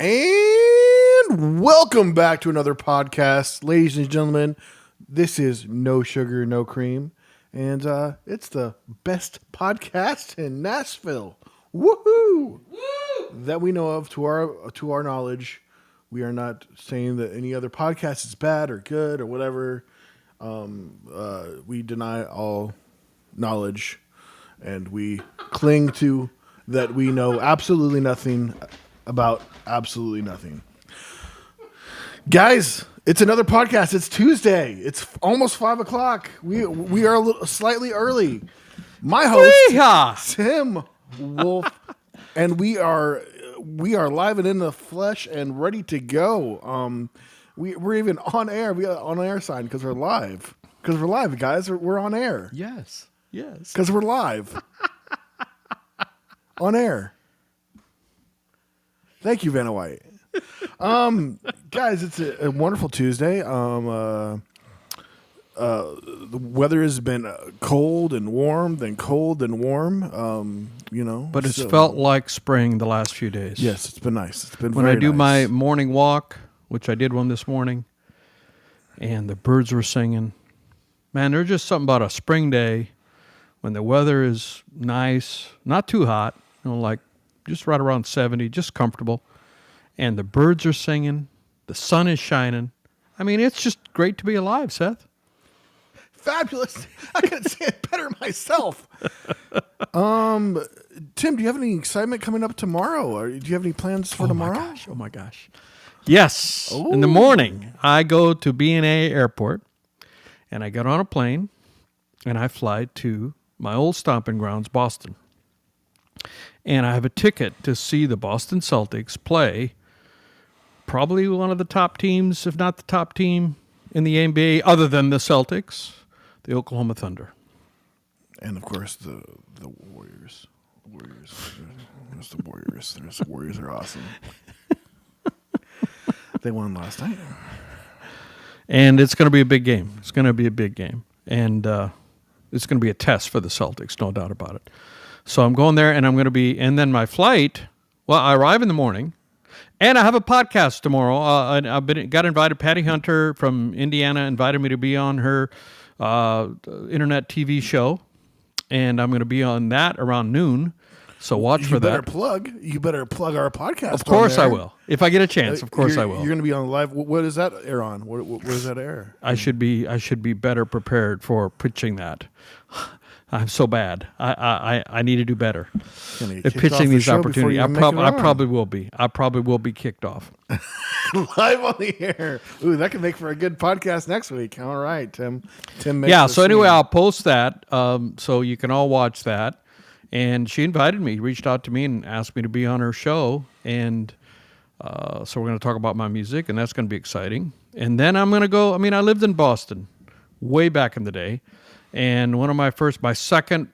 And welcome back to another podcast, ladies and gentlemen. This is No Sugar, No Cream, and it's the best podcast in Nashville. Woohoo! That we know of, to our knowledge. We are not saying that any other podcast is bad or good or whatever. We deny all knowledge, and we cling to that we know absolutely nothing about absolutely nothing. Guys, it's another podcast. It's Tuesday. It's almost 5 o'clock. We are a little slightly early. My host, Tim Wolf, and we are live and in the flesh and ready to go. We're even on air. We got an on air sign because we're live. Because we're live, guys. We're on air. Yes. Because we're live. On air. Thank you, Vanna White. Guys, it's a wonderful Tuesday. The weather has been cold and warm, then cold and warm. But it's felt like spring the last few days. Yes, it's been nice. It's been when very I do nice. my morning walk, which I did one this morning, and the birds were singing. Man, there's just something about a spring day when the weather is nice, not too hot, like just right around 70, just comfortable. And the birds are singing. The sun is shining. I mean, it's just great to be alive, Seth. Fabulous. I couldn't say it better myself. Tim, do you have any excitement coming up tomorrow? Or do you have any plans for tomorrow? Oh, my gosh. Yes. Ooh. In the morning, I go to B&A Airport, and I get on a plane, and I fly to my old stomping grounds, Boston. And I have a ticket to see the Boston Celtics play probably one of the top teams, if not the top team in the NBA, other than the Celtics, the Oklahoma Thunder. And, of course, the Warriors. There's the Warriors. The Warriors are awesome. They won last night. And it's going to be a big game. It's going to be a big game. And it's going to be a test for the Celtics, no doubt about it. So I'm going there, and I'm going to be, and then my flight, well, I arrive in the morning, and I have a podcast tomorrow. Got invited. Patty Hunter from Indiana invited me to be on her internet TV show, and I'm going to be on that around noon. So watch for that. You better plug our podcast. Of course I will. If I get a chance, of course I will. You're going to be on live. What does that air on? What does that air? I should be better prepared for pitching that. I'm so bad. I need to do better at pitching these opportunities. I probably will be. I probably will be kicked off. Live on the air. Ooh, that could make for a good podcast next week. All right, Tim. Yeah. So anyway, I'll post that so you can all watch that. And she invited me, reached out to me, and asked me to be on her show. And so we're going to talk about my music, and that's going to be exciting. And then I'm going to go. I mean, I lived in Boston way back in the day. And my second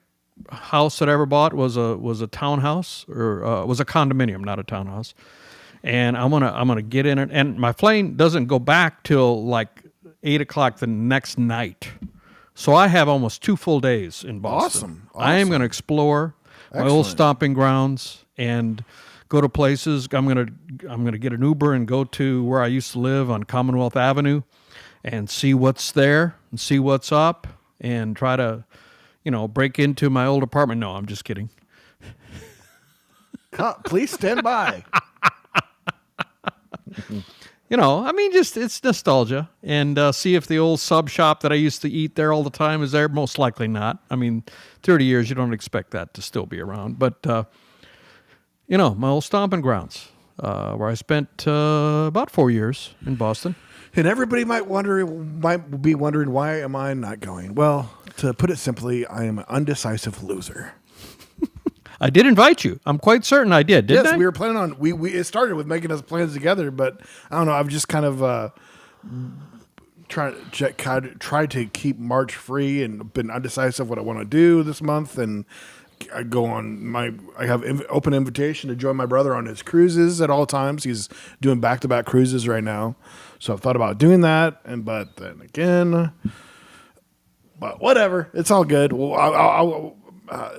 house that I ever bought was a townhouse, or was a condominium, not a townhouse. And I'm gonna get in it. And my plane doesn't go back till like 8 o'clock the next night. So I have almost 2 full days in Boston. Awesome. I am going to explore my old stomping grounds and go to places. I'm gonna get an Uber and go to where I used to live on Commonwealth Avenue and see what's there and see what's up. And try to, break into my old apartment. No, I'm just kidding. Please stand by. It's nostalgia. And see if the old sub shop that I used to eat there all the time is there. Most likely not. 30 years, you don't expect that to still be around. But, my old stomping grounds, where I spent about 4 years in Boston. And everybody might be wondering, why am I not going? Well, to put it simply, I am an undecisive loser. I did invite you. I'm quite certain I did, didn't I? Yes, we were planning on, it started with making us plans together, but I don't know, I've just kind of tried to keep March free and been undecisive what I want to do this month, and I go on I have open invitation to join my brother on his cruises at all times. He's doing back-to-back cruises right now. So I've thought about doing that, but then again, but whatever. It's all good. Well,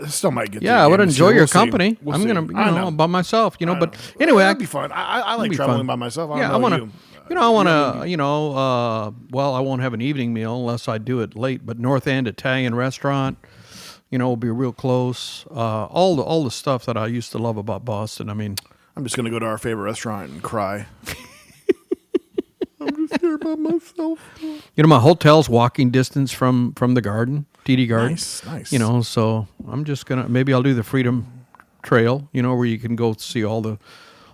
Still might get. Yeah, to I would the game this enjoy year. your We'll see. company. We'll I'm see. gonna, I know. by myself. I But know. anyway, That'd be fun. I like be traveling fun. by myself. I yeah, I don't want know to. you. I want to. Well, I won't have an evening meal unless I do it late. But North End Italian restaurant, will be real close. All the stuff that I used to love about Boston. I mean, I'm just gonna go to our favorite restaurant and cry. I'm just here by myself. my hotel's walking distance from the garden, TD Garden. Nice. So I'm just maybe I'll do the Freedom Trail. Where you can go see all the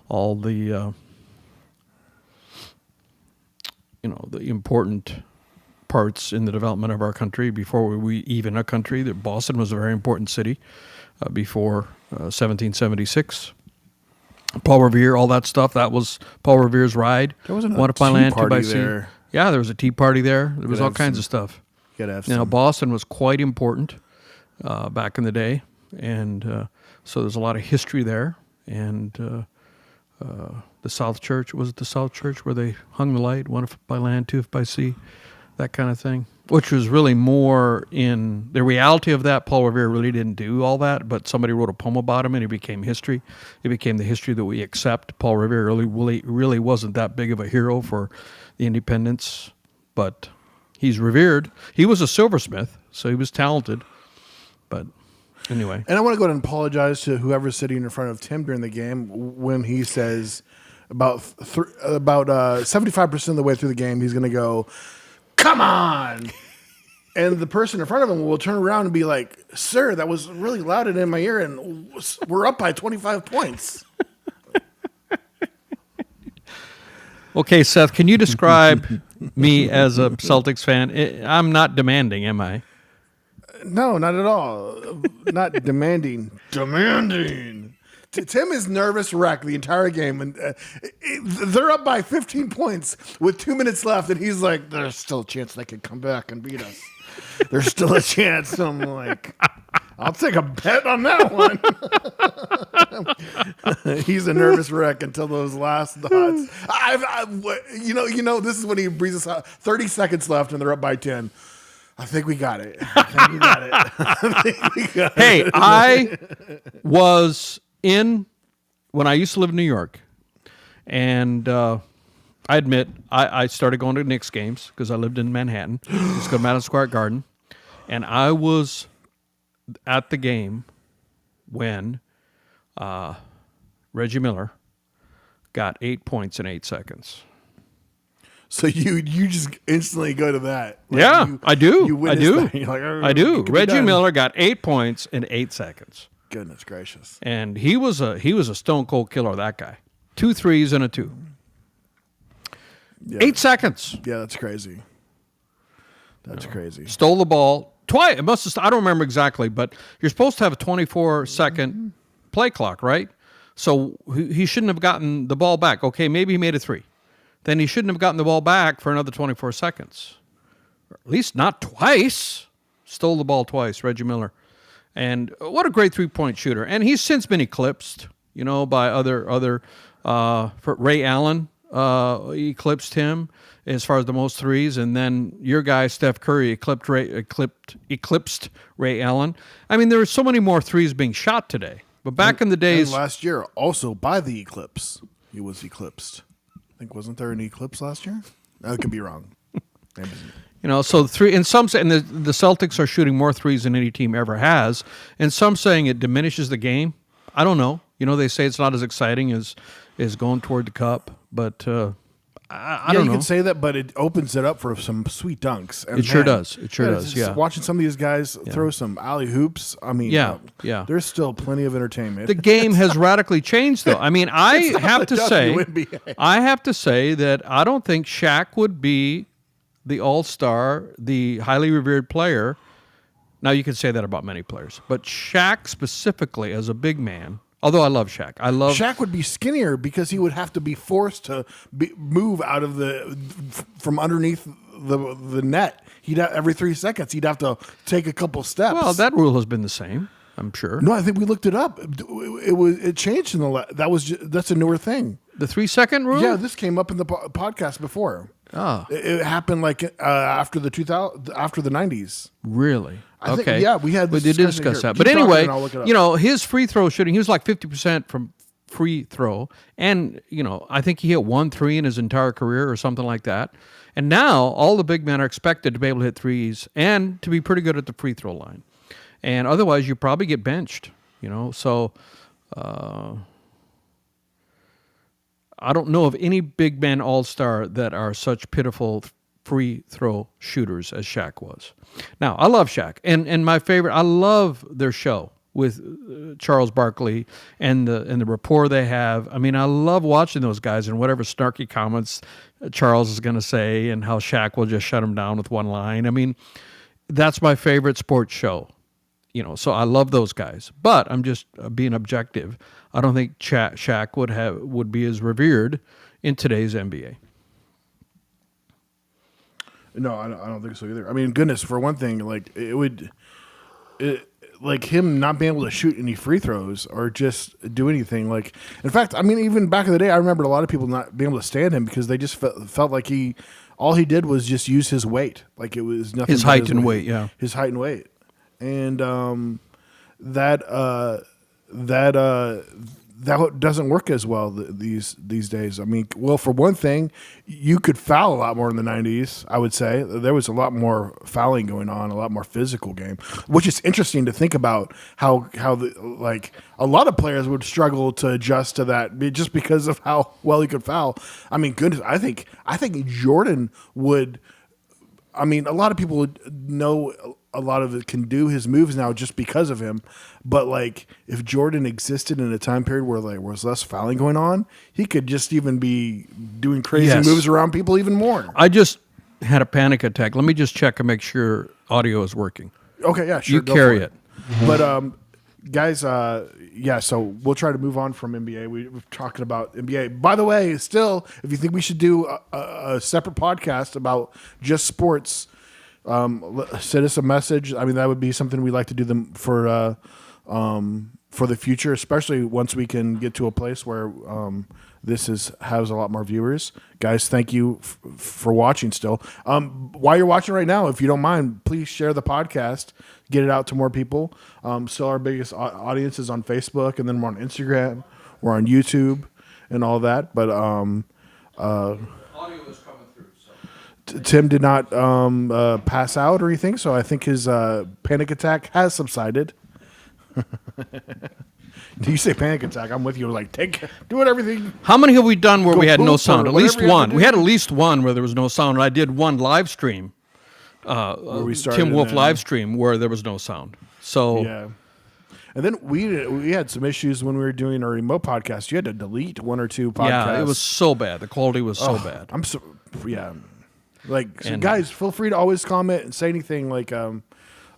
the important parts in the development of our country before we even a country. That Boston was a very important city before 1776. Paul Revere, all that stuff. That was Paul Revere's ride. There wasn't One a Up by tea Land, Two party by Sea. there. Yeah, there was a tea party there. There was all have kinds some- of stuff. You gotta have some. Boston was quite important back in the day, and so there's a lot of history there. And the South Church, was it the South Church where they hung the light, one by land, two by sea, that kind of thing, which was really more in the reality of that. Paul Revere really didn't do all that, but somebody wrote a poem about him, and it became history. It became the history that we accept. Paul Revere really wasn't that big of a hero for the independence, but he's revered. He was a silversmith, so he was talented, but anyway. And I want to go ahead and apologize to whoever's sitting in front of Tim during the game when he says about 75% of the way through the game he's going to go, "Come on!" And the person in front of him will turn around and be like, "Sir, that was really loud and in my ear, and we're up by 25 points." Okay, Seth, can you describe me as a Celtics fan? I'm not demanding, am I? No, not at all. Not demanding. Demanding. Tim is nervous wreck the entire game, and they're up by 15 points with 2 minutes left, and he's like, "There's still a chance they could come back and beat us. There's still a chance." I'm like, "I'll take a bet on that one." He's a nervous wreck until those last dots. This is when he breathes us out. 30 seconds left, and they're up by 10. I think we got it. Hey, I was when I used to live in New York, and I admit I started going to Knicks games because I lived in Manhattan. Just go to Madison Square Garden, and I was at the game when Reggie Miller got 8 points in 8 seconds. So you just instantly go to that. I do. You I do. that. You're like, "Oh, I do. it could be Reggie done." Miller got 8 points in 8 seconds. Goodness gracious. And he was a stone cold killer, that guy. 2 threes and a 2. Yeah. 8 seconds. Yeah, that's crazy. That's crazy. Stole the ball twice. It must have, I don't remember exactly, but you're supposed to have a 24-second play clock, right? So he shouldn't have gotten the ball back. Okay, maybe he made a 3. Then he shouldn't have gotten the ball back for another 24 seconds. Or at least not twice. Stole the ball twice, Reggie Miller. And what a great three-point shooter. And he's since been eclipsed, by other Ray Allen eclipsed him as far as the most threes, and then your guy Steph Curry eclipsed Ray Allen. I mean, there are so many more threes being shot today. But back in the days, and last year, also by the eclipse, he was eclipsed. I think wasn't there an eclipse last year? I could be wrong. So three, and some say, and the Celtics are shooting more threes than any team ever has, and some saying it diminishes the game. I don't know. They say it's not as exciting as going toward the cup, but I don't know. You can say that, but it opens it up for some sweet dunks. And it sure does. It sure does. Yeah. Watching some of these guys throw some alley hoops. I mean, yeah. There's still plenty of entertainment. The game has radically changed, though. I mean, I have to say that I don't think Shaq would be the all-star, the highly revered player. Now, you can say that about many players, but Shaq specifically as a big man. Although I love Shaq. Shaq would be skinnier because he would have to be forced to move out of from underneath the net. Every 3 seconds he'd have to take a couple steps. Well, that rule has been the same, I'm sure. No, I think we looked it up. It changed that's a newer thing. The 3-second rule? Yeah, this came up in the podcast before. Oh, It happened like after the 90s. really? I think, Okay. yeah, we had this did discussion discuss here. that. Keep But talking anyway, and I'll look it up. his free throw shooting, he was like 50% from free throw. And, I think he hit 1 3 in his entire career or something like that. And now all the big men are expected to be able to hit threes and to be pretty good at the free throw line. And otherwise, you probably get benched, So I don't know of any big man all-star that are such pitiful free throw shooters as Shaq was. Now, I love Shaq. And my favorite, I love their show with Charles Barkley and the rapport they have. I mean, I love watching those guys and whatever snarky comments Charles is going to say and how Shaq will just shut him down with one line. I mean, that's my favorite sports show. So I love those guys. But I'm just being objective. I don't think Shaq would be as revered in today's NBA. No, I don't think so either. I mean, goodness, for one thing, like like him not being able to shoot any free throws or just do anything. Like, in fact, I mean, even back in the day, I remember a lot of people not being able to stand him because they just felt like all he did was just use his weight. Like it was nothing. His height and weight, yeah. His height and weight, and that doesn't work as well these days. I mean, well, for one thing, you could foul a lot more in the 90s, I would say. There was a lot more fouling going on, a lot more physical game, which is interesting to think about how a lot of players would struggle to adjust to that just because of how well he could foul. I mean, goodness, I think Jordan would. I mean, a lot of people would know a lot of it can do his moves now just because of him. But like, if Jordan existed in a time period where there was less fouling going on, he could just even be doing crazy moves around people even more. I just had a panic attack. Let me just check and make sure audio is working. Okay, yeah, sure. You carry it. But guys, yeah, so we'll try to move on from NBA. We're talking about NBA. By the way, still, if you think we should do a separate podcast about just sports, send us a message. I mean, that would be something we'd like to do them for the future, especially once we can get to a place where this has a lot more viewers. Guys, thank you for watching still. While you're watching right now, if you don't mind, please share the podcast. Get it out to more people. Still our biggest audience is on Facebook, and then we're on Instagram. We're on YouTube and all that. But Audio is coming through. So. Tim did not pass out or anything, so I think his panic attack has subsided. Do you say panic attack? I'm with you. Like, do it, everything. How many have we done where we had no poop or sound? At whatever least you have to one. do. We had at least one where there was no sound. And I did one live stream, we started Tim Wolf and then- live stream, where there was no sound. So Yeah. And then we had some issues when we were doing our remote podcast. You had to delete one or two podcasts. yeah, it was so bad. The quality was so bad. Yeah. Like, so And- guys, feel free to always comment and say anything. Like,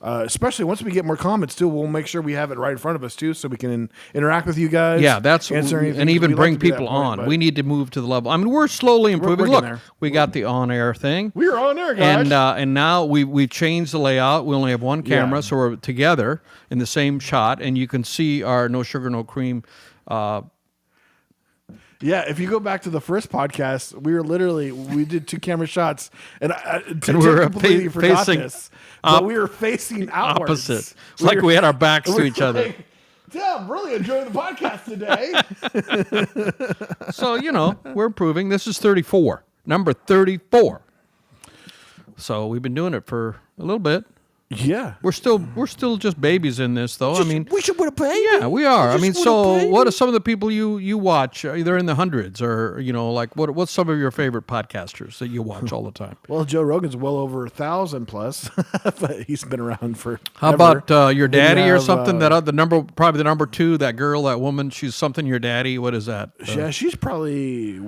especially once we get more comments too, we'll make sure we have it right in front of us too, so we can interact with you guys. Yeah, that's answer anything, and 'cause even we'd like bring to be that people point, on. but We need to move to the level. I mean, we're slowly improving. we're Look, getting there. we got the on-air thing. We're on there, guys. And now we've changed the layout. We only have one camera, Yeah. so we're together in the same shot, and you can see our No Sugar No Cream. Yeah, if you go back to the first podcast, we did 2 camera shots, and And we were completely forgot facing this, but we were facing outwards. Opposite. It's like we had our backs to we each were other. like, yeah, I'm really enjoying the podcast today. So we're improving. This is 34, number 34. So we've been doing it for a little bit. Yeah, We're still just babies in this, though. I mean, we should put a baby. yeah, we are. I mean, Just so wanna what are some of the people you watch? They're in the hundreds, or like what's some of your favorite podcasters that you watch all the time? Well, Joe Rogan's well over 1,000 plus, but he's been around for. How about your Then daddy you or have, something? Probably the number 2. That girl, that woman, she's something. Your daddy. What is that? Yeah, she's probably.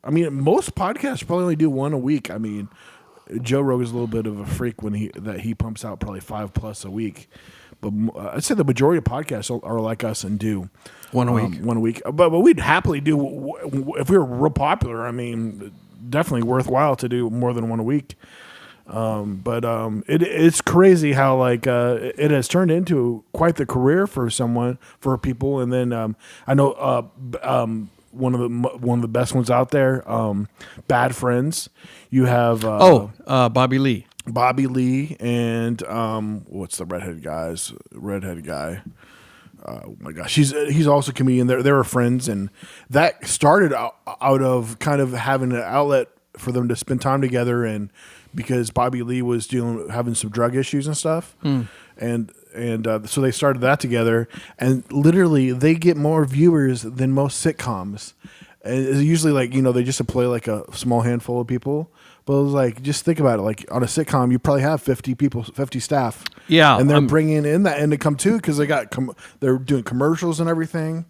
I mean, most podcasts probably only do one a week. I mean, Joe Rogan's a little bit of a freak when he pumps out probably 5+ a week, but I'd say the majority of podcasts are like us and do One a week. One a week. But we'd happily do if we were real popular. I mean, definitely worthwhile to do more than one a week. But it's crazy how like it has turned into quite the career for people. And then I know one of the best ones out there. Bad Friends. You have Bobby Lee. Bobby Lee and what's the redheaded guy? Oh my gosh, he's also a comedian. They were friends, and that started out of kind of having an outlet for them to spend time together, and because Bobby Lee was having some drug issues and stuff, and so they started that together, and literally they get more viewers than most sitcoms. And it's usually like, they just employ like a small handful of people. But it was like, just think about it. Like on a sitcom, you probably have 50 people, 50 staff. Yeah. And they're bringing in that income too, because they're doing commercials and everything.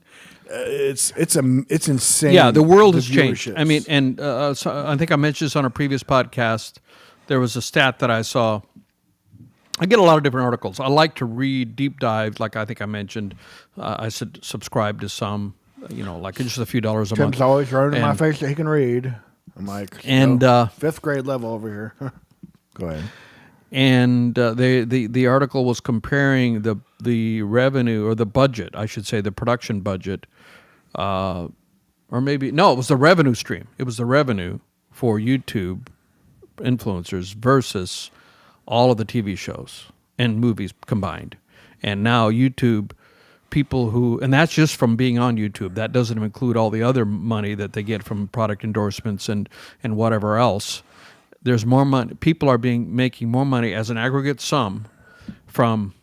It's insane. Yeah, the world has changed. I mean, and so I think I mentioned this on a previous podcast. There was a stat that I saw. I get a lot of different articles. I like to read deep dives, like I think I mentioned. I subscribe to some, like just a few dollars a month. Tim's always running in my face that he can read. I'm like, fifth grade level over here. Go ahead. And the article was comparing the revenue, or the budget, I should say, the production budget, or maybe it was the revenue stream. It was the revenue for YouTube influencers versus all of the TV shows and movies combined. And now YouTube people and that's just from being on YouTube. That doesn't include all the other money that they get from product endorsements and whatever else. There's more money. People are making more money as an aggregate sum from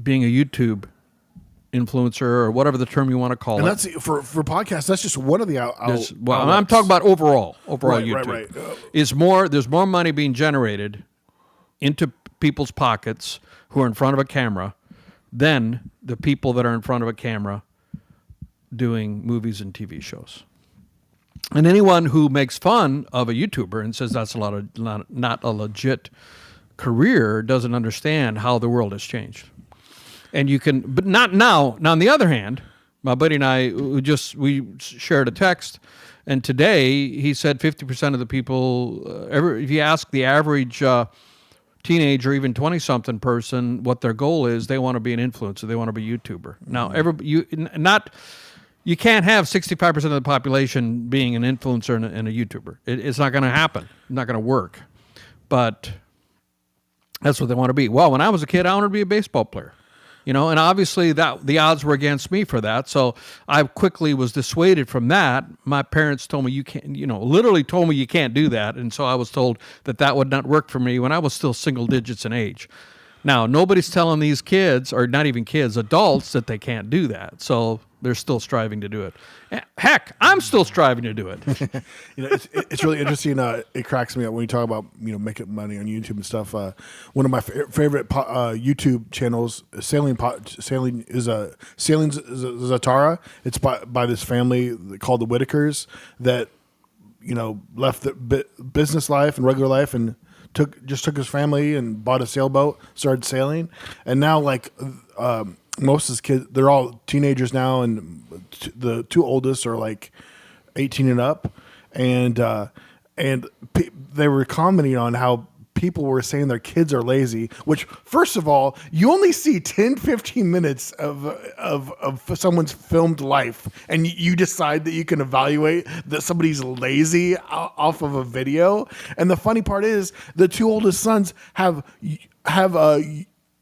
being a YouTube influencer, or whatever the term you want to call it. And that's for podcasts. That's just one of the outlets. I'm talking about overall right, YouTube. Right. There's more money being generated into people's pockets who are in front of a camera than the people that are in front of a camera doing movies and TV shows. And anyone who makes fun of a YouTuber and says that's not a legit career doesn't understand how the world has changed. And but not now. Now, on the other hand, my buddy and I, we shared a text, and today he said 50% of the people, if you ask the average teenager, even 20-something person, what their goal is, they want to be an influencer. They want to be a YouTuber. Now, you can't have 65% of the population being an influencer and a YouTuber. It's not going to happen. It's not going to work. But that's what they want to be. Well, when I was a kid, I wanted to be a baseball player. And obviously the odds were against me for that. So I quickly was dissuaded from that. My parents told me you can't, literally told me you can't do that. And so I was told that would not work for me when I was still single digits in age. Now, nobody's telling these kids, or not even kids, adults, that they can't do that. So they're still striving to do it. Heck, I'm still striving to do it. It's really interesting. It cracks me up when you talk about making money on YouTube and stuff. One of my favorite YouTube channels, Sailing is Sailing Zatara. It's by this family called the Whitakers that left the business life and regular life and took his family and bought a sailboat, started sailing, and now most of his kids, they're all teenagers now, and the two oldest are like 18 and up, and they were commenting on how people were saying their kids are lazy, which, first of all, you only see 10, 15 minutes of someone's filmed life, and you decide that you can evaluate that somebody's lazy off of a video. And the funny part is the two oldest sons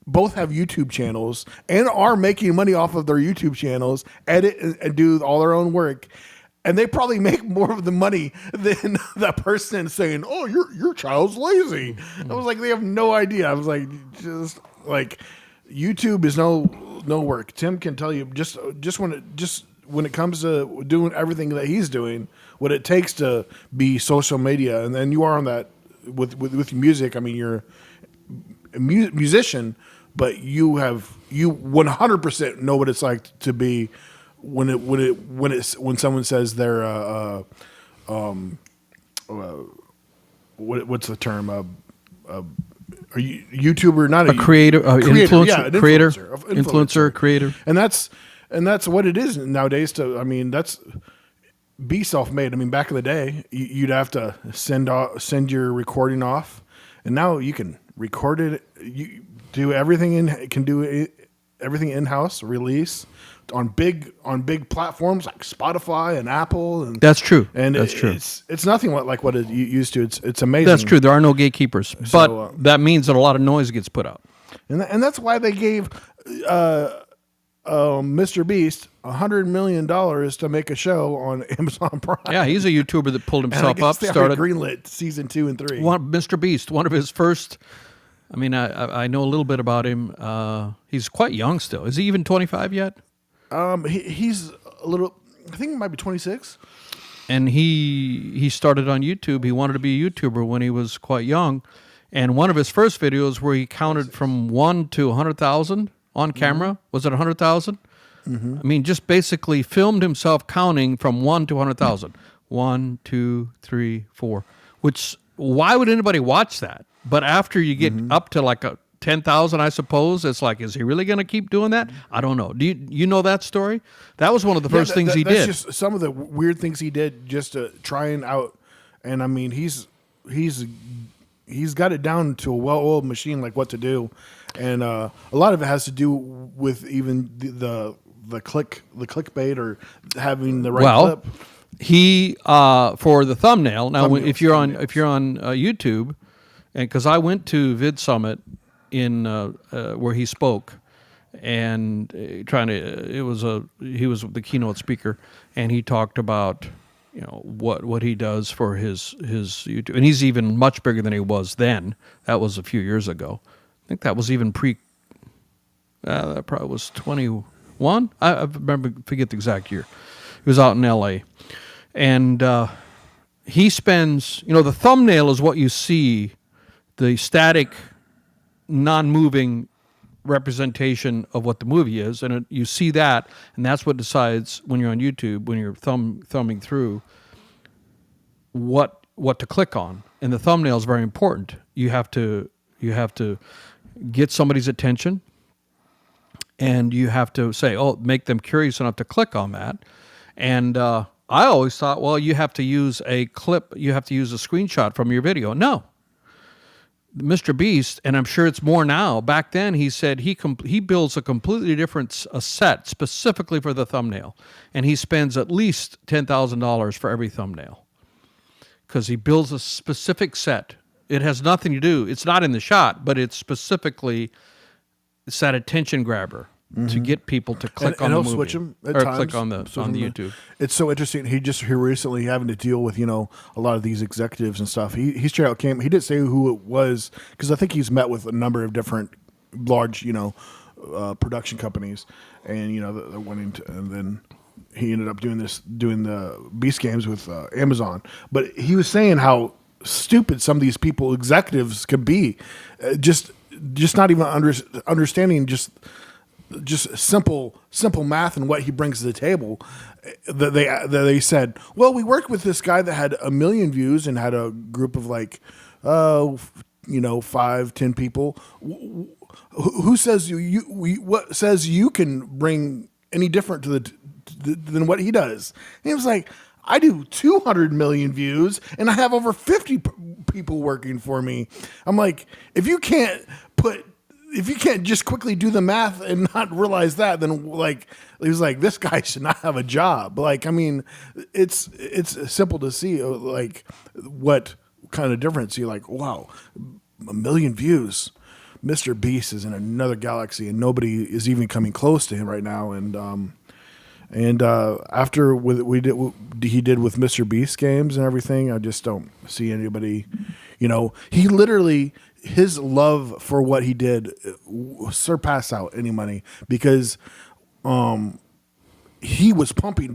both have YouTube channels and are making money off of their YouTube channels, edit and do all their own work. And they probably make more of the money than that person saying, "Oh, your child's lazy." I was like, they have no idea. I was like, just like YouTube is no work. Tim can tell you just when it comes to doing everything that he's doing, what it takes to be social media, and then you are on that with music. I mean, you're a musician, but you 100% know what it's like to be. When someone says they're what's the term, a YouTuber, not a creator, influencer, yeah, an influencer, creator, and that's what it is nowadays. That's be self-made. I mean, back in the day, you'd have to send your recording off, and now you can record it. You do everything everything in-house, release on big platforms like Spotify and Apple, and That's true. And That's true. It's nothing like what it used to. It's amazing. That's true. There are no gatekeepers, but So, that means that a lot of noise gets put out. and that's why they gave Mr. Beast $100 million to make a show on Amazon Prime. Yeah, he's a YouTuber that pulled And I himself guess up. they Started already greenlit season 2 and 3. Mr. Beast. One of his first. I mean, I know a little bit about him. He's quite young still. Is he even 25 yet? He's a little. I think he might be 26. And he started on YouTube. He wanted to be a YouTuber when he was quite young. And one of his first videos where he counted from 1 to 100,000 on camera. Was it 100,000? Mm-hmm. I mean, just basically filmed himself counting from 1 to 100,000. 1, 2, 3, 4. Which, why would anybody watch that? But after you get up to like a 10,000, I suppose, it's like, is he really going to keep doing that? I don't know. Do you know that story? That was one of the first things he did. That's just some of the weird things he did just to try and out. And I mean, he's got it down to a well-oiled machine, like what to do. And a lot of it has to do with even the clickbait or having the right clip. He for the thumbnail. Now, if you're on YouTube, and because I went to Vid Summit in where he spoke, and he was the keynote speaker, and he talked about what he does for his YouTube, and he's even much bigger than he was then. That was a few years ago. I think that was even that probably was 21. I forget the exact year. He was out in L.A. And he spends, the thumbnail is what you see, the static, non-moving representation of what the movie is, and you see that, and that's what decides when you're on YouTube, when you're thumbing through, what to click on. And the thumbnail is very important. You have to get somebody's attention, and you have to say, make them curious enough to click on that. And I always thought, well, you have to use a clip, you have to use a screenshot from your video. No. Mr. Beast, and I'm sure it's more now, back then he said he builds a completely different set specifically for the thumbnail. And he spends at least $10,000 for every thumbnail. Because he builds a specific set. It has nothing to do, it's not in the shot, but it's specifically, it's that attention grabber. To get people to click on the movie. Switch them at or times, click on the YouTube. It's so interesting. He just here recently having to deal with a lot of these executives and stuff. He straight out came. He didn't say who it was because I think he's met with a number of different large production companies, and they're wanting to. And then he ended up doing the Beast Games with Amazon. But he was saying how stupid some of these executives could be, just not even understanding just simple math and what he brings to the table. That they said, well, we worked with this guy that had 1 million views and had a group of 5-10 people. Who says what says you can bring any different than what he does? And he was like, I do 200 million views and I have over 50 people working for me. I'm like, if you can't just quickly do the math and not realize that, then he was like, this guy should not have a job. It's simple to see what kind of difference. You're like, wow, 1 million views. Mr. Beast is in another galaxy, and nobody is even coming close to him right now. And after what he did with Mr. Beast games and everything, I just don't see anybody. He literally. His love for what he did surpassed out any money because he was pumping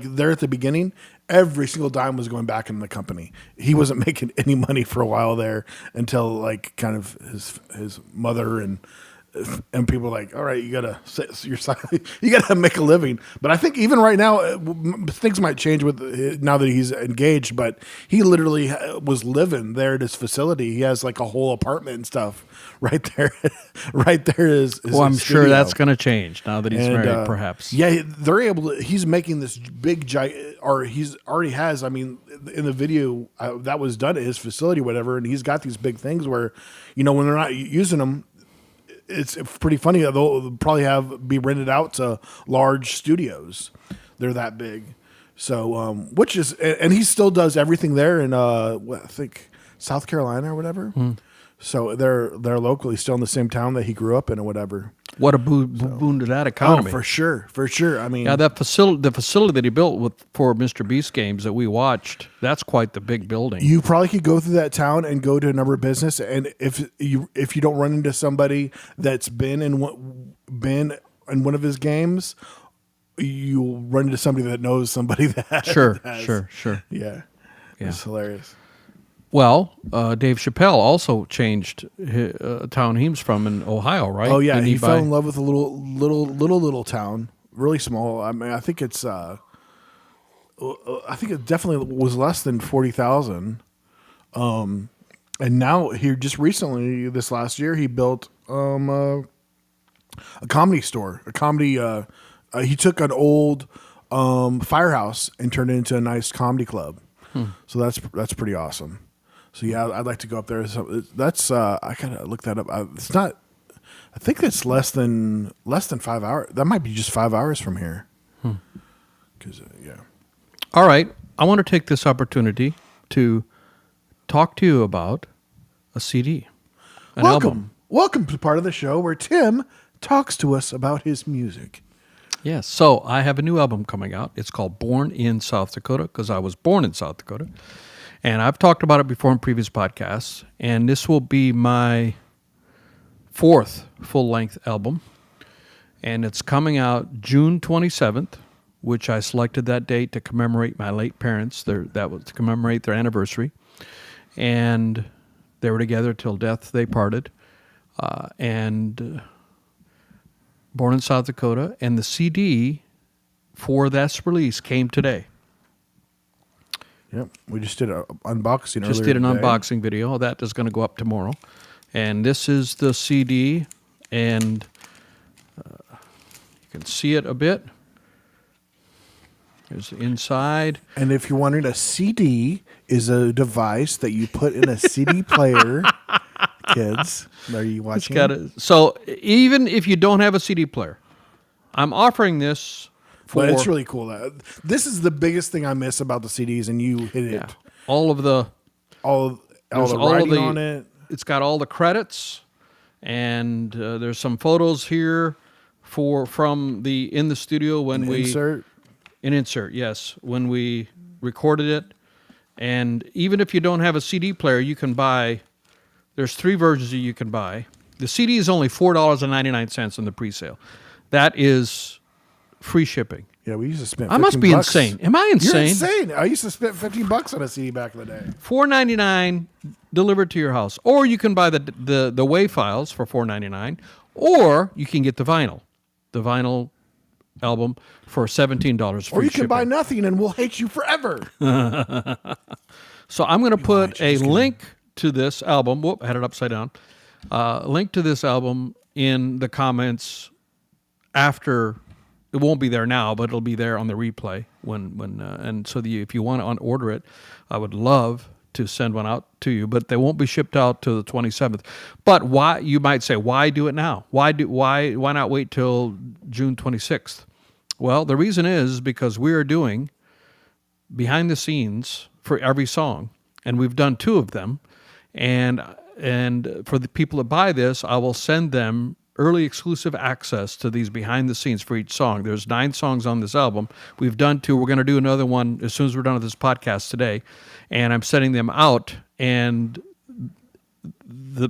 there at the beginning. Every single dime was going back in the company. He wasn't making any money for a while there until kind of his mother and people were like, all right, you gotta make a living. But I think even right now, things might change now that he's engaged. But he literally was living there at his facility. He has a whole apartment and stuff right there. Right there is. Well, I'm sure that's going to change now that he's married. Perhaps. Yeah, they're able to. He's making this big giant, or he's already has. I mean, in the video that was done at his facility, whatever, and he's got these big things where, when they're not using them. it's pretty funny. They'll probably be rented out to large studios. They're that big. So, which is, and he still does everything there in, I think South Carolina or whatever. So they're locally still in the same town that he grew up in or whatever. What a boon to that economy. Oh, for sure. I mean, Yeah, the facility that he built for Mr. Beast games that we watched, that's quite the big building. you probably could go through that town and go to another business, and if you don't run into somebody that's been in one of his games, you'll run into somebody that knows somebody that Sure. Yeah. It's hilarious. Well, Dave Chapelle also changed a town he's from in Ohio, right? Oh yeah, Didn't he fell in love with a little town, really small. I mean, I think it definitely was less than 40,000. And now here, just recently, this last year, he built a comedy store. He took an old firehouse and turned it into a nice comedy club. So that's pretty awesome. So yeah, I'd like to go up there. So that's I gotta look that up. It's not. I think that's less than 5 hours. That might be just 5 hours from here. Because yeah. All right, I want to take this opportunity to talk to you about a CD, an album. Welcome to part of the show where Tim talks to us about his music. Yes, so I have a new album coming out. It's called Born in South Dakota because I was born in South Dakota. And I've talked about it before in previous podcasts. And this will be my 4th full-length album. And it's coming out June 27th, which I selected that date to commemorate my late parents. That was to commemorate their anniversary. And they were together till death they parted. Born in South Dakota. And the CD for this release came today. Yep, we just did an unboxing. Just did an unboxing video. That is going to go up tomorrow. And this is the CD, and you can see it a bit. There's the inside. And if you're wondering, a CD is a device that you put in a CD player. Kids, are you watching? So even if you don't have a CD player, I'm offering this. But it's really cool. This is the biggest thing I miss about the CDs, and you hit it. All the writing on it. It's got all the credits, and there's some photos here from in the studio when we insert. An insert, yes, when we recorded it. And even if you don't have a CD player, you can buy. There's 3 versions that you can buy. The CD is only $4.99 in the pre-sale. That is free shipping. Yeah, we used to spend. I must be insane. Am I insane? You're insane. I used to spend $15 on a CD back in the day. $4.99 delivered to your house, or you can buy the WAV files for $4.99, or you can get the vinyl album for $17 free Or you can shipping. buy nothing, and we'll hate you forever. So I'm going to put a link to this album. Whoop, I had it upside down. Link to this album in the comments after. It won't be there now, but it'll be there on the replay and so if you want to order it, I would love to send one out to you, but they won't be shipped out till the 27th. But why, you might say, why do it now? Why not wait till June 26th? Well, the reason is because we are doing behind the scenes for every song, and we've done 2 of them, and for the people that buy this, I will send them early exclusive access to these behind the scenes for each song. There's 9 songs on this album. We've done 2. We're going to do another one as soon as we're done with this podcast today. And I'm sending them out. And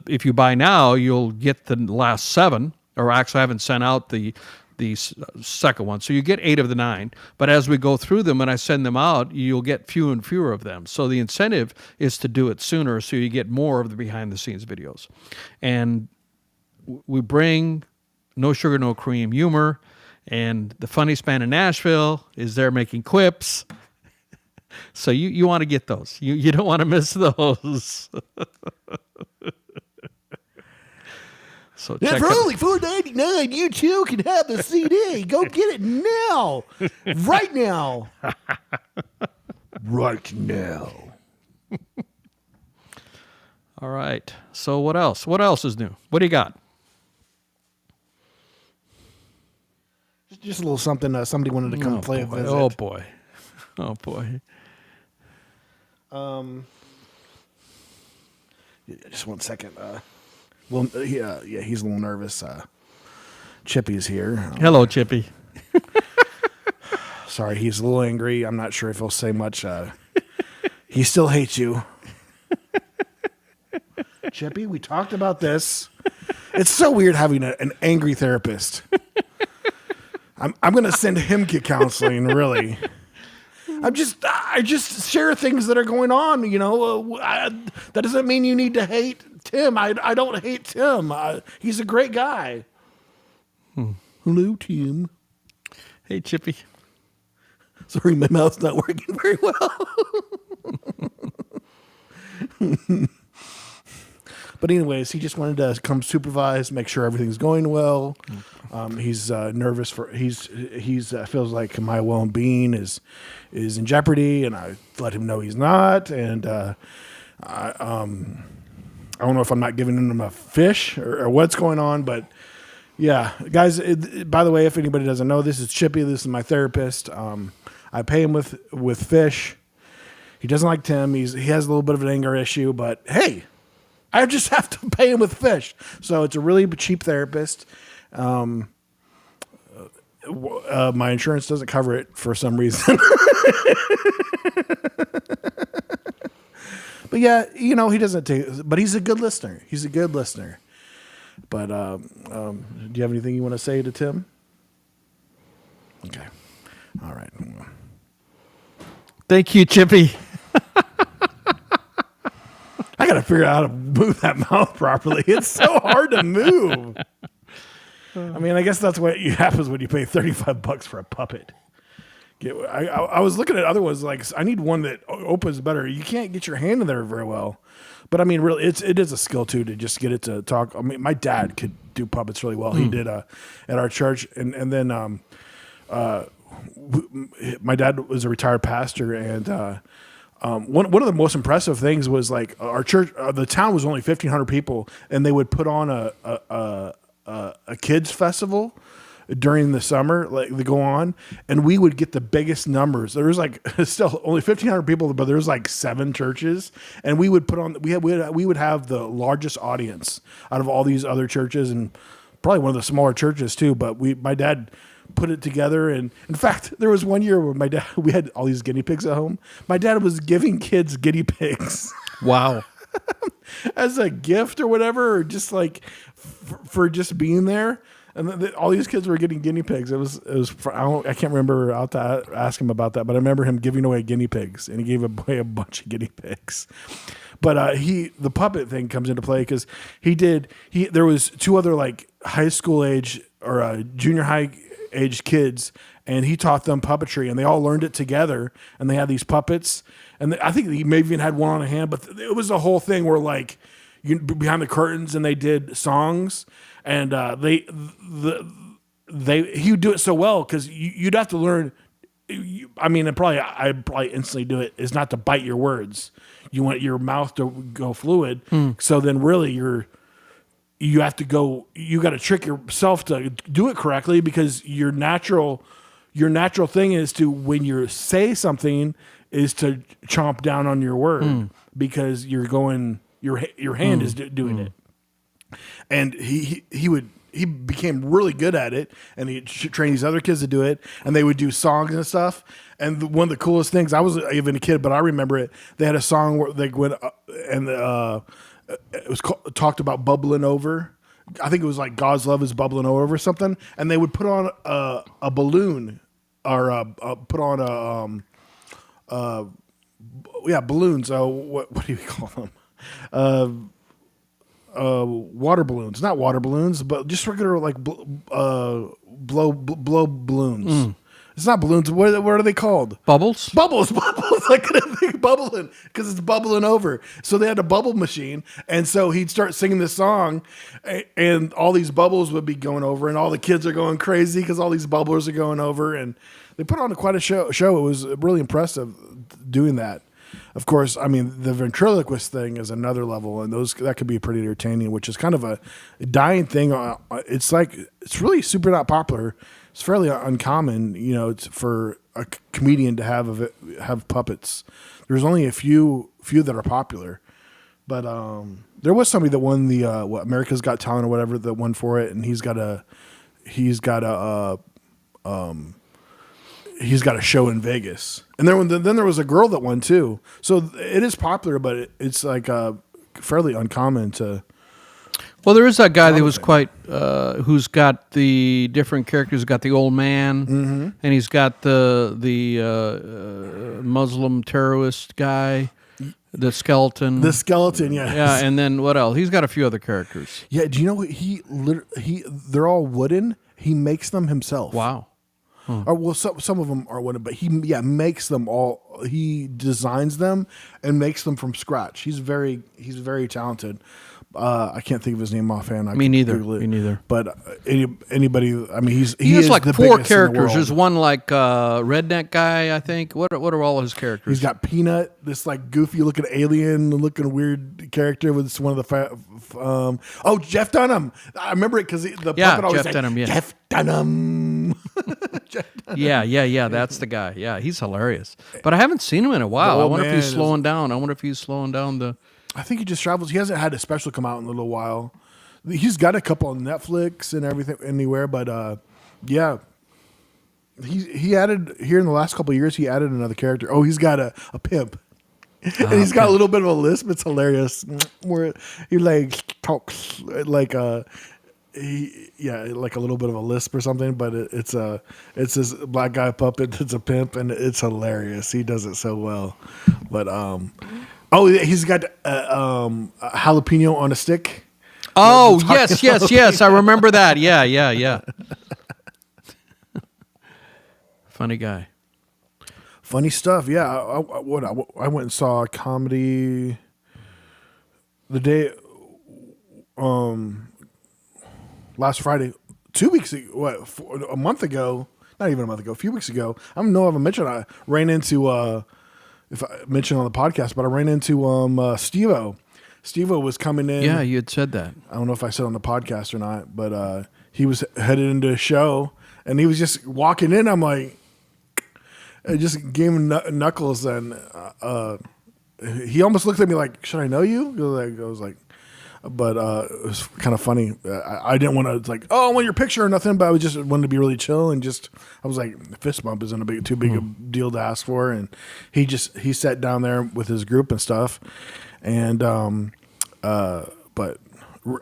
if you buy now, you'll get the last 7. Or actually, I haven't sent out the second one. So you get 8 of the 9. But as we go through them and I send them out, you'll get fewer and fewer of them. So the incentive is to do it sooner so you get more of the behind the scenes videos. And we bring no sugar, no cream humor, and the funniest man in Nashville is there making quips. So you want to get those. You don't want to miss those. So yeah, for only $4.99, you too can have the CD. Go get it now, right now, right now. All right. So what else? What else is new? What do you got? Just a little something. Somebody wanted to come play a visit. Oh boy. Oh boy. Just 1 second. Well, yeah, he's a little nervous. Chippy's here. Hello, Chippy. Sorry, he's a little angry. I'm not sure if he'll say much. He still hates you. Chippy, we talked about this. It's so weird having an angry therapist. I'm going to send him to counseling, really. I just share things that are going on, you know. That doesn't mean you need to hate Tim. I don't hate Tim. He's a great guy. Hello, Tim. Hey, Chippy. Sorry, my mouth's not working very well. But anyways, he just wanted to come supervise, make sure everything's going well. He's nervous he's feels like my well-being is in jeopardy, and I let him know he's not. And I don't know if I'm not giving him a fish or what's going on, but yeah, guys. By the way, if anybody doesn't know, this is Chippy. This is my therapist. I pay him with fish. He doesn't like Tim. He has a little bit of an anger issue, but hey, I just have to pay him with fish. So it's a really cheap therapist. My insurance doesn't cover it for some reason. But yeah, you know, he doesn't take, but he's a good listener. He's a good listener. But do you have anything you want to say to Tim? Okay. All right. Thank you, Chippy. I got to figure out how to move that mouth properly. It's so hard to move. I mean, I guess that's what happens when you pay $35 for a puppet. I was looking at other ones, like, I need one that opens better. You can't get your hand in there very well. But I mean, really, it is a skill too to just get it to talk. I mean, my dad could do puppets really well. He did at our church, and then my dad was a retired pastor, and one of the most impressive things was, like, our church, the town was only 1,500 people, and they would put on a kids festival during the summer, like, they go on, and we would get the biggest numbers. There was, like, still only 1,500 people, but there was like 7 churches, and we would put on, we would have the largest audience out of all these other churches, and probably one of the smaller churches too. But my dad put it together, and in fact, there was one year where we had all these guinea pigs at home. My dad was giving kids guinea pigs. Wow. As a gift or whatever, or just like for just being there. And all these kids were getting guinea pigs. It was. I can't remember. I'll have to ask him about that. But I remember him giving away guinea pigs, and he gave away a bunch of guinea pigs. But the puppet thing comes into play because there was 2 other, like, high school age or junior high age kids, and he taught them puppetry, and they all learned it together, and they had these puppets, and I think he maybe even had one on hand. But it was a whole thing where, like, behind the curtains, and they did songs. And he would do it so well because you'd have to learn. I'd probably instantly do it. Is not to bite your words. You want your mouth to go fluid. So then, really, you have to go. You got to trick yourself to do it correctly because your natural thing is to, when you say something, is to chomp down on your word because you're going. Your hand is doing it. And he became really good at it, and he trained these other kids to do it, and they would do songs and stuff. And one of the coolest things, I wasn't even a kid, but I remember it. They had a song where they went and it was talked about bubbling over. I think it was like God's love is bubbling over or something. And they would put on a balloon or put on balloons. What do you call them? Water balloons, not water balloons, but just regular, like, blow balloons. It's not balloons. What are they called? Bubbles. I couldn't think bubbling because it's bubbling over. So they had a bubble machine, and so he'd start singing this song, and all these bubbles would be going over, and all the kids are going crazy because all these bubblers are going over, and they put on quite a show. It was really impressive doing that. Of course, I mean, the ventriloquist thing is another level, and that could be pretty entertaining, which is kind of a dying thing. It's really super not popular. it's fairly uncommon, it's for a comedian to have puppets. There's only a few that are popular, but there was somebody that won the America's Got Talent or whatever that won for it, and he's got a show in Vegas, and then there was a girl that won too. So it is popular, but it's like fairly uncommon to. Well, there is that guy that was quite, who's got the different characters. He's got the old man, and he's got the Muslim terrorist guy, the skeleton. The skeleton, yeah. Yeah, and then what else? He's got a few other characters. Yeah, do you know what they're all wooden. He makes them himself. Wow. Or, well, some of them are wooden, but he makes them all. He designs them and makes them from scratch. He's very talented. I can't think of his name offhand. Me neither. Me neither. But anybody, I mean, he has is like the 4 biggest characters. in the world. There's one like redneck guy, I think. What are all his characters? He's got Peanut, this like goofy looking alien looking weird character with one of the Jeff Dunham. I remember it because the puppet always Jeff said, Dunham. Yeah, Jeff Dunham. Jeff Dunham. Yeah. That's the guy. Yeah, he's hilarious. But I haven't seen him in a while. I wonder if he's slowing down. I think he just travels. He hasn't had a special come out in a little while. He's got a couple on Netflix and everything anywhere, but yeah. He added here in the last couple of years. He added another character. Oh, he's got a pimp, and he's got a little bit of a lisp. It's hilarious. Where he like talks like like a little bit of a lisp or something. But it's this black guy puppet that's a pimp, and it's hilarious. He does it so well. But oh, he's got a jalapeno on a stick. Oh, yes. I remember that. Yeah. Funny guy. Funny stuff. Yeah. I went and saw a comedy the day, last Friday, 2 weeks ago, a month ago, not even a month ago, a few weeks ago. I don't know if I mentioned, I ran into, if I mentioned on the podcast, but I ran into Steve-O. Steve-O was coming in. Yeah, you had said that. I don't know if I said on the podcast or not, but he was headed into a show, and he was just walking in. I'm like, I just gave him knuckles, and he almost looked at me like, "Should I know you?" I was like, but it was kind of funny. I didn't want to like, "Oh, I want your picture" or nothing, but I was just wanted to be really chill and I was like, fist bump isn't too big a deal to ask for, and he sat down there with his group and stuff, and but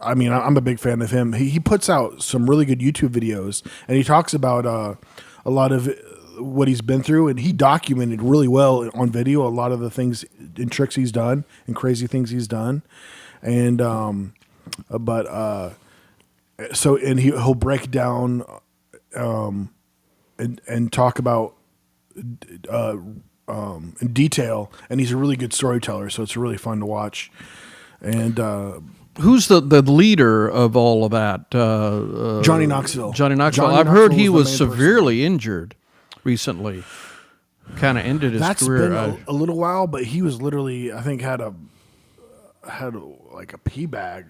I mean, I'm a big fan of him. He puts out some really good YouTube videos, and he talks about a lot of what he's been through, and he documented really well on video a lot of the things and tricks he's done and crazy things he's done, and so he'll break down and talk about in detail, and he's a really good storyteller, so it's really fun to watch. And who's the leader of all of that? Johnny Knoxville. I've heard he was severely injured recently. Kind of ended his career. That's been a little while, but he was literally, I think, had like a pee bag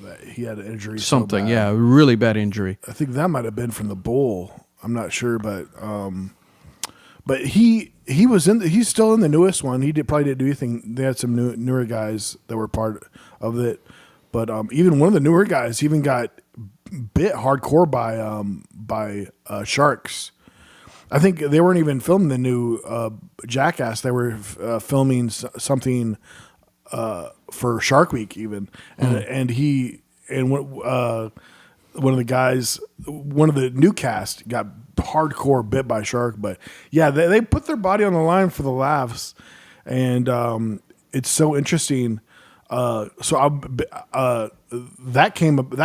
that he had an injury. Something, yeah, really bad injury. I think that might have been from the bull. I'm not sure, but he was he's still in the newest one. He probably didn't do anything. They had some newer guys that were part of it, but even one of the newer guys even got bit hardcore by sharks. I think they weren't even filming the new Jackass. They were filming something for Shark Week even, and one of the guys, one of the new cast got hardcore bit by shark. But yeah, they put their body on the line for the laughs, and it's so interesting. That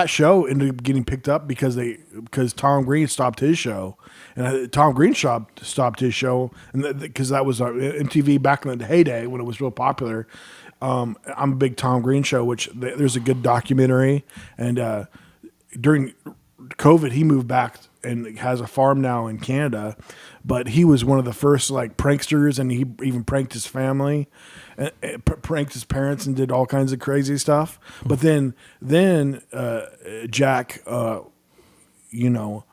show ended up getting picked up because Tom Green stopped his show, and Tom Green stopped his show, and because that was MTV back in the heyday when it was real popular. I'm a big Tom Green show, which there's a good documentary, and during COVID he moved back and has a farm now in Canada, but he was one of the first like pranksters, and he even pranked his family, pranked his parents, and did all kinds of crazy stuff. But then Jack,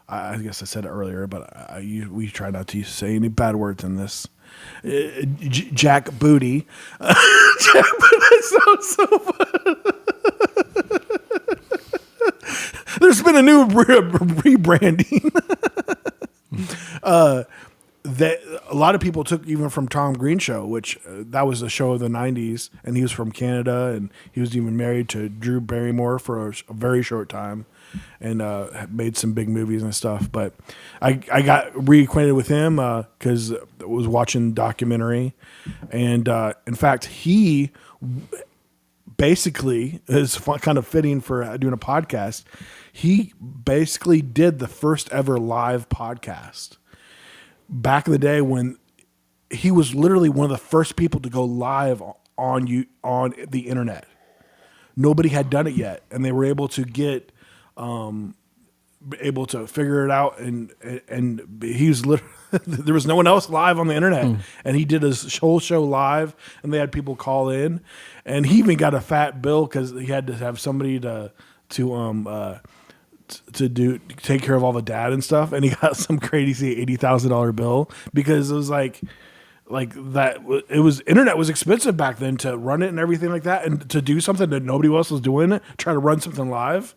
I guess I said it earlier, but we try not to say any bad words in this. Jack Booty. Jack Booty sounds so fun. There's been a new rebranding. That a lot of people took even from Tom Green show, which that was a show of the 90s, and he was from Canada, and he was even married to Drew Barrymore for a very short time, and made some big movies and stuff. But I got reacquainted with him because I was watching documentary, and in fact, he basically is kind of fitting for doing a podcast. He basically did the first ever live podcast. Back in the day when he was literally one of the first people to go live on the internet. Nobody had done it yet, and they were able to get able to figure it out, and he was literally there was no one else live on the internet, and he did his whole show live, and they had people call in, and he even got a fat bill because he had to have somebody to take care of all the dad and stuff, and he got some crazy $80,000 bill because it was like that. It was internet was expensive back then to run it and everything like that, and to do something that nobody else was doing, try to run something live,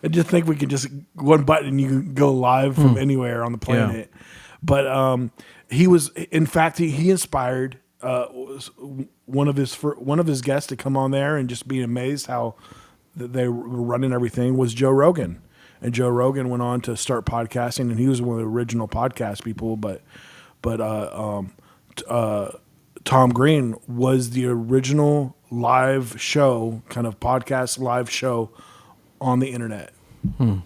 and just think we could just one button and you can go live from anywhere on the planet. Yeah. But he was, in fact, he inspired one of his guests to come on there and just be amazed how they were running everything was Joe Rogan. And Joe Rogan went on to start podcasting, and he was one of the original podcast people. But Tom Green was the original live show, kind of podcast live show on the internet. And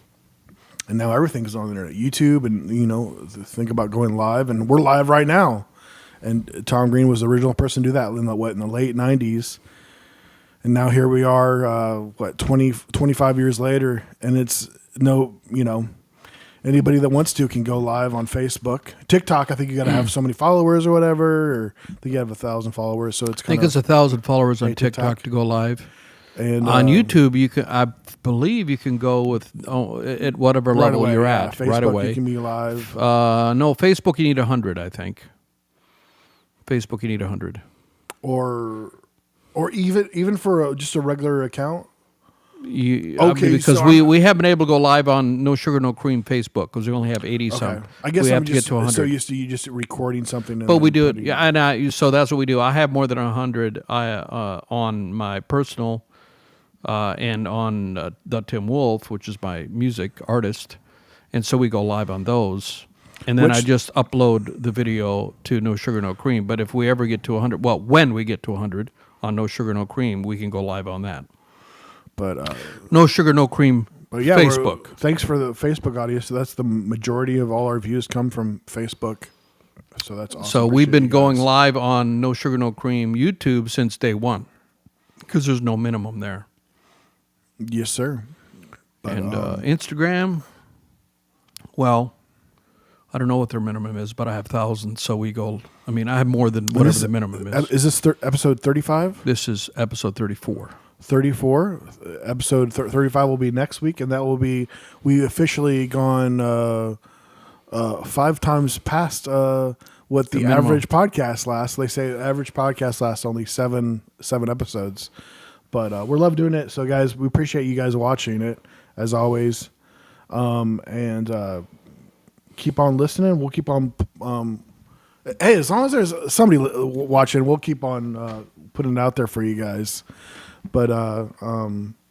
now everything is on the internet, YouTube, and think about going live, and we're live right now. And Tom Green was the original person to do that in the late 90s. And now here we are, 25 years later, and it's anybody that wants to can go live on Facebook. TikTok, I think you got to have so many followers or whatever, or I think you have 1,000 followers. So it's I think it's 1,000 followers on TikTok to go live. And on YouTube, I believe you can go with at whatever level you're at Facebook, right away. You can be live. No, Facebook you need 100, I think. Facebook you need 100. Or even for just a regular account. Because we haven't been able to go live on No Sugar No Cream Facebook because we only have 80 some. I guess we have to get to 100. So used to you just recording something. But we do it, yeah. And so that's what we do. I have more than 100 on my personal and on the Tim Wolf, which is my music artist, and so we go live on those. And then I just upload the video to No Sugar No Cream. But if we ever get to 100, well, when we get to 100 on No Sugar No Cream, we can go live on that. But No Sugar No Cream Facebook. Thanks for the Facebook audience. So that's the majority of all our views come from Facebook. So that's awesome. So we've been going live on No Sugar No Cream YouTube since day one because there's no minimum there. Yes, sir. But, and Instagram, well, I don't know what their minimum is, but I have thousands. So we go, I have more than whatever the minimum is. Is this episode 35? This is episode 34. 34. Episode 35 will be next week, and that will be, we officially gone 5 times past what the average podcast lasts. They say the average podcast lasts only seven episodes, but we're love doing it. So guys, we appreciate you guys watching it as always, and keep on listening. We'll keep on. Hey, as long as there's somebody watching, we'll keep on putting it out there for you guys. But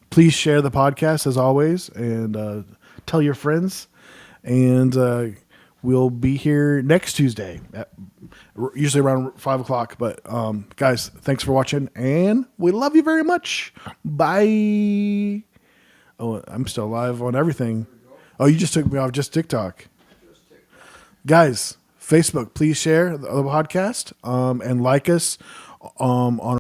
please share the podcast as always, and tell your friends. And we'll be here next Tuesday, usually around 5 o'clock. But guys, thanks for watching, and we love you very much. Bye. Oh, I'm still live on everything. Oh, you just took me off just TikTok. Guys, Facebook, please share the podcast and like us on